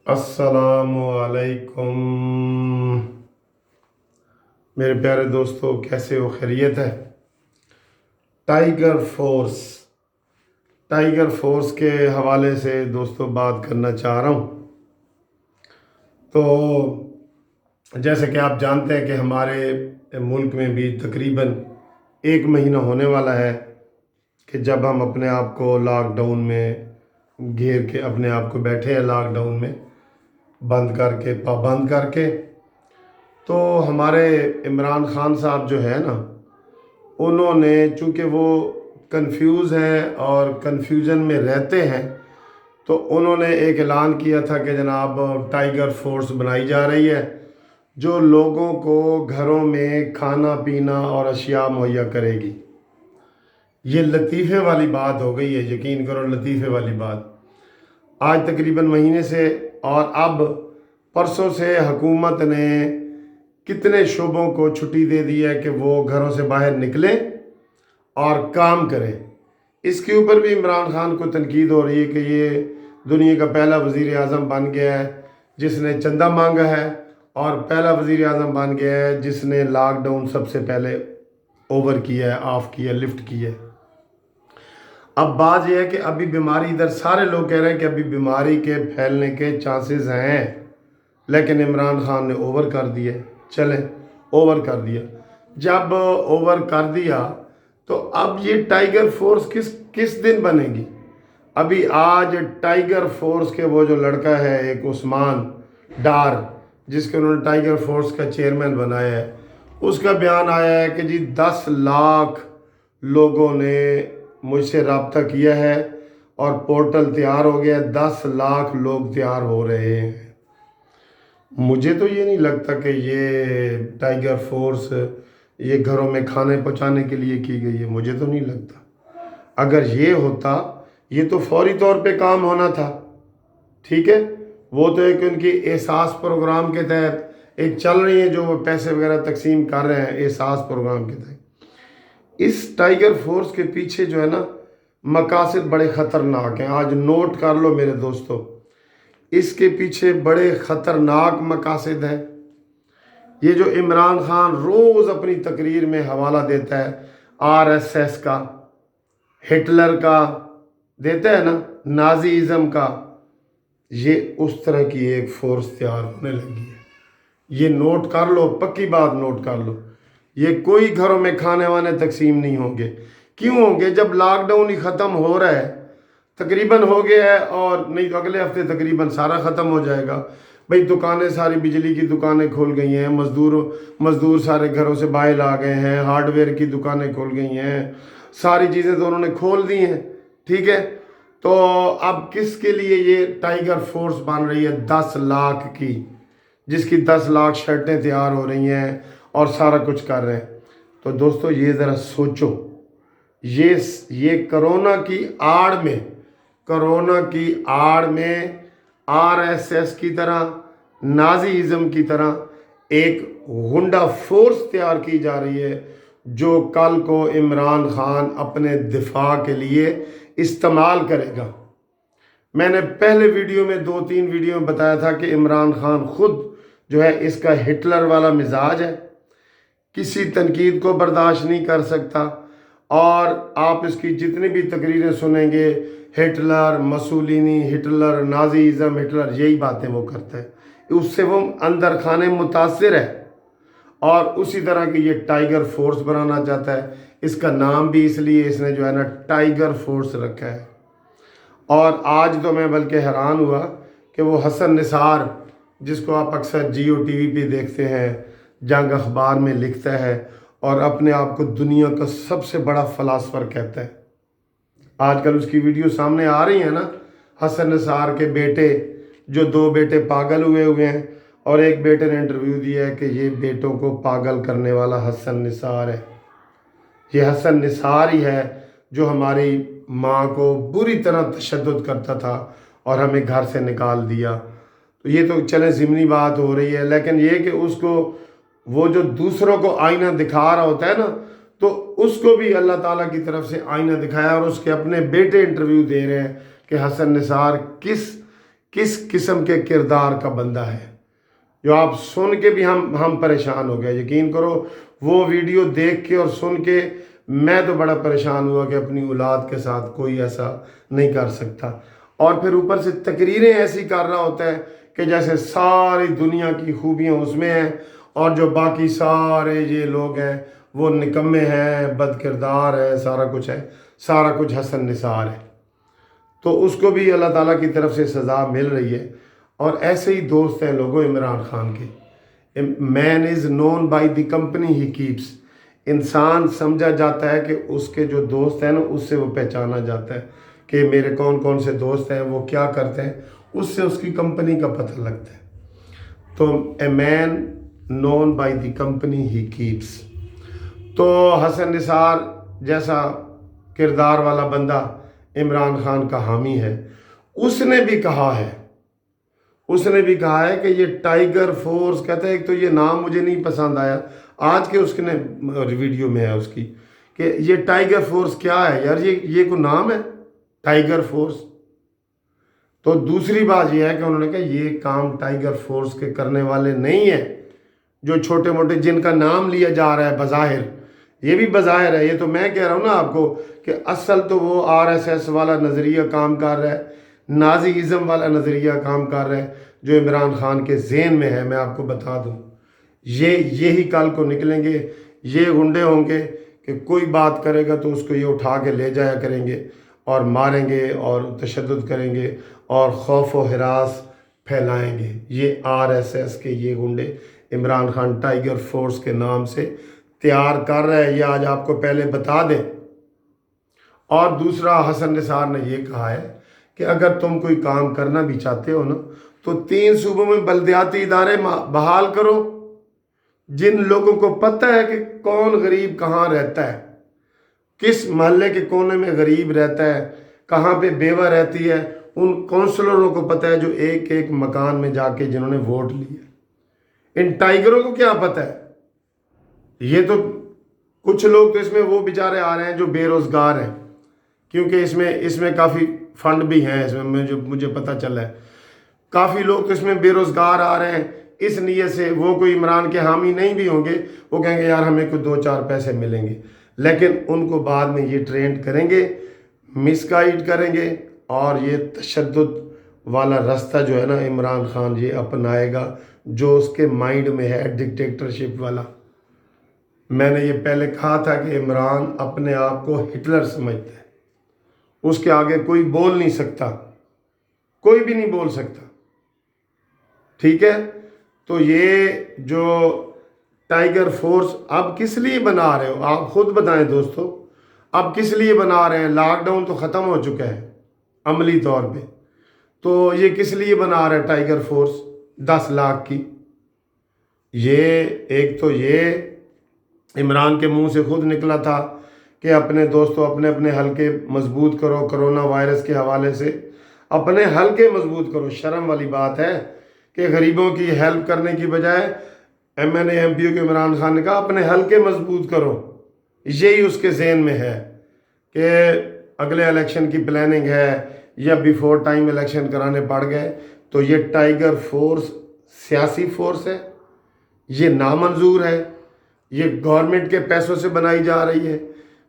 السلام علیکم میرے پیارے دوستو، کیسے ہو؟ خیریت ہے؟ ٹائیگر فورس کے حوالے سے دوستو بات کرنا چاہ رہا ہوں۔ تو جیسے کہ آپ جانتے ہیں کہ ہمارے ملک میں بھی تقریباً 1 مہینہ ہونے والا ہے کہ جب ہم اپنے آپ کو لاک ڈاؤن میں گھیر کے اپنے آپ کو بیٹھے ہیں، لاک ڈاؤن میں پابند کر کے۔ تو ہمارے عمران خان صاحب جو ہے نا، انہوں نے چونکہ وہ کنفیوز ہیں اور کنفیوژن میں رہتے ہیں، تو انہوں نے ایک اعلان کیا تھا کہ جناب ٹائیگر فورس بنائی جا رہی ہے جو لوگوں کو گھروں میں کھانا پینا اور اشیاء مہیا کرے گی۔ یہ لطیفے والی بات ہو گئی ہے، یقین کرو، لطیفے والی بات۔ آج تقریباً مہینے سے اور اب پرسوں سے حکومت نے کتنے شعبوں کو چھٹی دے دی ہے کہ وہ گھروں سے باہر نکلیں اور کام کریں۔ اس کے اوپر بھی عمران خان کو تنقید ہو رہی ہے کہ یہ دنیا کا پہلا وزیر اعظم بن گیا ہے جس نے چندہ مانگا ہے، اور پہلا وزیر اعظم بن گیا ہے جس نے لاک ڈاؤن سب سے پہلے اوور کیا ہے، آف کیا، لفٹ کیا ہے۔ اب بات یہ ہے کہ ابھی بیماری ادھر سارے لوگ کہہ رہے ہیں کہ ابھی بیماری کے پھیلنے کے چانسز ہیں، لیکن عمران خان نے اوور کر دیا۔ چلیں، اوور کر دیا۔ جب اوور کر دیا تو اب یہ ٹائیگر فورس کس دن بنے گی؟ ابھی آج ٹائیگر فورس کے وہ جو لڑکا ہے ایک عثمان ڈار، جس کے انہوں نے ٹائیگر فورس کا چیئرمین بنایا ہے، اس کا بیان آیا ہے کہ جی 10 لاکھ لوگوں نے مجھ سے رابطہ کیا ہے اور پورٹل تیار ہو گیا ہے، 10 لاکھ لوگ تیار ہو رہے ہیں۔ مجھے تو یہ نہیں لگتا کہ یہ ٹائیگر فورس یہ گھروں میں کھانے پہنچانے کے لیے کی گئی ہے، مجھے تو نہیں لگتا۔ اگر یہ ہوتا، یہ تو فوری طور پہ کام ہونا تھا، ٹھیک ہے؟ وہ تو ایک ان کی احساس پروگرام کے تحت ایک چل رہی ہے جو وہ پیسے وغیرہ تقسیم کر رہے ہیں احساس پروگرام کے تحت۔ اس ٹائیگر فورس کے پیچھے جو ہے نا مقاصد بڑے خطرناک ہیں۔ آج نوٹ کر لو میرے دوستو، اس کے پیچھے بڑے خطرناک مقاصد ہیں۔ یہ جو عمران خان روز اپنی تقریر میں حوالہ دیتا ہے RSS کا، ہٹلر کا دیتا ہے نا، نازی ازم کا، یہ اس طرح کی ایک فورس تیار ہونے لگی ہے۔ یہ نوٹ کر لو، پکی بات نوٹ کر لو، یہ کوئی گھروں میں کھانے وانے تقسیم نہیں ہوں گے۔ کیوں ہوں گے؟ جب لاک ڈاؤن ہی ختم ہو رہا ہے، تقریباً ہو گیا ہے، اور نہیں تو اگلے ہفتے تقریباً سارا ختم ہو جائے گا۔ بھئی دکانیں ساری، بجلی کی دکانیں کھول گئی ہیں، مزدور سارے گھروں سے باہر آ گئے ہیں، ہارڈ ویئر کی دکانیں کھول گئی ہیں، ساری چیزیں تو انہوں نے کھول دی ہیں، ٹھیک ہے؟ تو اب کس کے لیے یہ ٹائیگر فورس بن رہی ہے 10 لاکھ کی، جس کی 10 لاکھ شرٹیں تیار ہو رہی ہیں اور سارا کچھ کر رہے ہیں؟ تو دوستو یہ ذرا سوچو، یہ کرونا کی آڑ میں RSS کی طرح، نازی ازم کی طرح ایک غنڈہ فورس تیار کی جا رہی ہے جو کل کو عمران خان اپنے دفاع کے لیے استعمال کرے گا۔ میں نے پہلے ویڈیو میں 2-3 ویڈیو میں بتایا تھا کہ عمران خان خود جو ہے اس کا ہٹلر والا مزاج ہے، کسی تنقید کو برداشت نہیں کر سکتا، اور آپ اس کی جتنی بھی تقریریں سنیں گے، ہٹلر، مسولینی، ہٹلر، نازی ازم، ہٹلر، یہی باتیں وہ کرتا ہے، اس سے وہ اندر خانے متاثر ہے، اور اسی طرح کی یہ ٹائیگر فورس بنانا چاہتا ہے۔ اس کا نام بھی اس لیے اس نے جو ہے نا ٹائیگر فورس رکھا ہے۔ اور آج تو میں بلکہ حیران ہوا کہ وہ حسن نثار، جس کو آپ اکثر جیو ٹی وی پہ دیکھتے ہیں، جنگ اخبار میں لکھتا ہے اور اپنے آپ کو دنیا کا سب سے بڑا فلاسفر کہتا ہے۔ آج کل اس کی ویڈیو سامنے آ رہی ہیں نا، حسن نثار کے بیٹے، جو 2 بیٹے پاگل ہوئے ہیں، اور ایک بیٹے نے انٹرویو دیا ہے کہ یہ بیٹوں کو پاگل کرنے والا حسن نثار ہے۔ یہ حسن نثار ہی ہے جو ہماری ماں کو بری طرح تشدد کرتا تھا اور ہمیں گھر سے نکال دیا۔ تو یہ تو چلے ضمنی بات ہو رہی ہے، لیکن یہ کہ اس کو وہ جو دوسروں کو آئینہ دکھا رہا ہوتا ہے نا، تو اس کو بھی اللہ تعالیٰ کی طرف سے آئینہ دکھایا، اور اس کے اپنے بیٹے انٹرویو دے رہے ہیں کہ حسن نثار کس قسم کے کردار کا بندہ ہے، جو آپ سن کے بھی ہم پریشان ہو گئے. یقین کرو وہ ویڈیو دیکھ کے اور سن کے میں تو بڑا پریشان ہوا کہ اپنی اولاد کے ساتھ کوئی ایسا نہیں کر سکتا. اور پھر اوپر سے تقریریں ایسی کر رہا ہوتا ہے کہ جیسے ساری دنیا کی خوبیاں اس میں ہیں، اور جو باقی سارے یہ لوگ ہیں وہ نکمے ہیں، بد کردار ہے، سارا کچھ حسن نثار ہے. تو اس کو بھی اللہ تعالیٰ کی طرف سے سزا مل رہی ہے. اور ایسے ہی دوست ہیں لوگوں عمران خان کے. Man is known by the company he keeps. انسان سمجھا جاتا ہے کہ اس کے جو دوست ہیں نا اس سے وہ پہچانا جاتا ہے کہ میرے کون کون سے دوست ہیں، وہ کیا کرتے ہیں، اس سے اس کی کمپنی کا پتہ لگتا ہے. تو a man known by the company he keeps. تو حسن نثار جیسا کردار والا بندہ عمران خان کا حامی ہے. اس نے بھی کہا ہے کہ یہ ٹائیگر فورس کہتا ہے. ایک تو یہ نام مجھے نہیں پسند آیا آج کے اس نے ویڈیو میں ہے اس کی، کہ یہ ٹائیگر فورس کیا ہے یار، یہ کوئی نام ہے ٹائیگر فورس. تو دوسری بات یہ ہے کہ انہوں نے کہا یہ کام ٹائیگر فورس کے کرنے والے نہیں ہیں جو چھوٹے موٹے جن کا نام لیا جا رہا ہے بظاہر. یہ بھی بظاہر ہے، یہ تو میں کہہ رہا ہوں نا آپ کو کہ اصل تو وہ RSS والا نظریہ کام کر رہا ہے، نازی ازم والا نظریہ کام کر رہا ہے جو عمران خان کے ذہن میں ہے. میں آپ کو بتا دوں یہی کل کو نکلیں گے، یہ گنڈے ہوں گے کہ کوئی بات کرے گا تو اس کو یہ اٹھا کے لے جایا کریں گے اور ماریں گے اور تشدد کریں گے اور خوف و ہراس پھیلائیں گے. یہ RSS کے یہ گنڈے عمران خان ٹائیگر فورس کے نام سے تیار کر رہا ہے، یہ آج آپ کو پہلے بتا دیں. اور دوسرا حسن نثار نے یہ کہا ہے کہ اگر تم کوئی کام کرنا بھی چاہتے ہو نا تو 3 صوبوں میں بلدیاتی ادارے بحال کرو. جن لوگوں کو پتہ ہے کہ کون غریب کہاں رہتا ہے، کس محلے کے کونے میں غریب رہتا ہے، کہاں پہ بیوہ رہتی ہے، ان کونسلروں کو پتہ ہے جو ایک ایک مکان میں جا کے جنہوں نے ووٹ لیے. ان ٹائیگروں کو کیا پتہ ہے؟ یہ تو کچھ لوگ تو اس میں وہ بیچارے آ رہے ہیں جو بے روزگار ہیں، کیونکہ اس میں کافی فنڈ بھی ہیں. اس میں مجھے پتہ چلا ہے کافی لوگ تو اس میں بے روزگار آ رہے ہیں. اس نیت سے وہ کوئی عمران کے حامی نہیں بھی ہوں گے، وہ کہیں گے یار ہمیں کوئی 2-4 پیسے ملیں گے، لیکن ان کو بعد میں یہ ٹرینڈ کریں گے، مس گائیڈ کریں گے، اور یہ تشدد والا راستہ جو ہے نا عمران خان یہ اپنائے گا جو اس کے مائنڈ میں ہے، ڈکٹیٹرشپ والا. میں نے یہ پہلے کہا تھا کہ عمران اپنے آپ کو ہٹلر سمجھتا ہے، اس کے آگے کوئی بول نہیں سکتا، کوئی بھی نہیں بول سکتا. ٹھیک ہے، تو یہ جو ٹائیگر فورس اب کس لیے بنا رہے ہو آپ خود بتائیں دوستو، اب کس لیے بنا رہے ہیں؟ لاک ڈاؤن تو ختم ہو چکا ہے عملی طور پہ، تو یہ کس لیے بنا رہے ہیں ٹائیگر فورس 10 لاکھ کی؟ ایک تو یہ عمران کے منہ سے خود نکلا تھا کہ اپنے دوستوں اپنے حلقے مضبوط کرو، کرونا وائرس کے حوالے سے اپنے حلقے مضبوط کرو. شرم والی بات ہے کہ غریبوں کی ہیلپ کرنے کی بجائے MNA-MPO کے عمران خان نے کہا اپنے حلقے مضبوط کرو. یہی اس کے ذہن میں ہے کہ اگلے الیکشن کی پلاننگ ہے یا بیفور ٹائم الیکشن کرانے پڑ گئے تو یہ ٹائیگر فورس سیاسی فورس ہے، یہ نامنظور ہے، یہ گورنمنٹ کے پیسوں سے بنائی جا رہی ہے.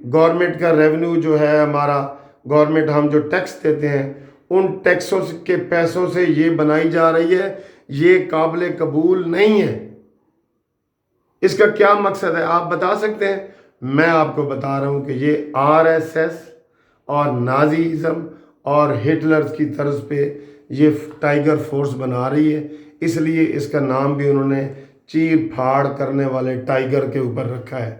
گورنمنٹ کا ریونیو جو ہے ہمارا، گورنمنٹ ہم جو ٹیکس دیتے ہیں ان ٹیکسوں کے پیسوں سے یہ بنائی جا رہی ہے. یہ قابل قبول نہیں ہے. اس کا کیا مقصد ہے آپ بتا سکتے ہیں؟ میں آپ کو بتا رہا ہوں کہ یہ RSS اور نازیزم اور ہٹلر کی طرز پہ یہ ٹائیگر فورس بنا رہی ہے. اس لیے اس کا نام بھی انہوں نے چیر پھاڑ کرنے والے ٹائیگر کے اوپر رکھا ہے.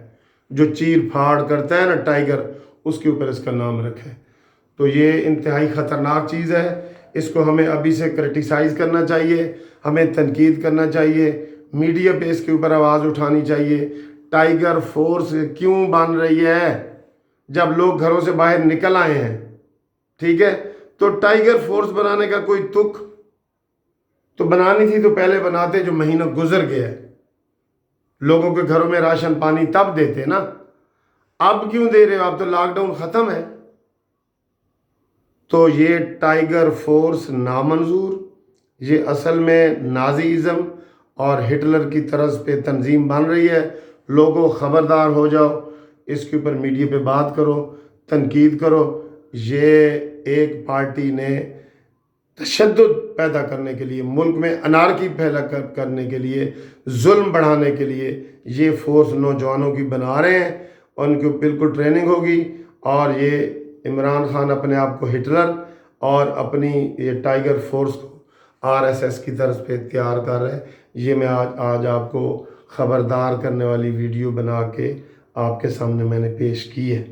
جو چیر پھاڑ کرتا ہے نا ٹائیگر، اس کے اوپر اس کا نام رکھا ہے. تو یہ انتہائی خطرناک چیز ہے. اس کو ہمیں ابھی سے کرٹیسائز کرنا چاہیے، ہمیں تنقید کرنا چاہیے، میڈیا پہ اس کے اوپر آواز اٹھانی چاہیے. ٹائیگر فورس کیوں بن رہی ہے جب لوگ گھروں سے باہر نکل آئے ہیں؟ ٹھیک ہے، تو ٹائیگر فورس بنانے کا کوئی تک تو بنانی تھی تو پہلے بناتے، جو مہینہ گزر گیا ہے. لوگوں کے گھروں میں راشن پانی تب دیتے نا، اب کیوں دے رہے ہو؟ اب تو لاک ڈاؤن ختم ہے. تو یہ ٹائیگر فورس نامنظور یہ اصل میں نازیزم اور ہٹلر کی طرز پہ تنظیم بن رہی ہے. لوگوں خبردار ہو جاؤ، اس کے اوپر میڈیا پہ بات کرو، تنقید کرو. یہ ایک پارٹی نے تشدد پیدا کرنے کے لیے، ملک میں انارکی پیدا کرنے کے لیے، ظلم بڑھانے کے لیے یہ فورس نوجوانوں کی بنا رہے ہیں، اور ان کی بالکل ٹریننگ ہوگی. اور یہ عمران خان اپنے آپ کو ہٹلر اور اپنی یہ ٹائیگر فورس کو RSS کی طرز پہ تیار کر رہے ہیں. یہ میں آج آپ کو خبردار کرنے والی ویڈیو بنا کے آپ کے سامنے میں نے پیش کی ہے.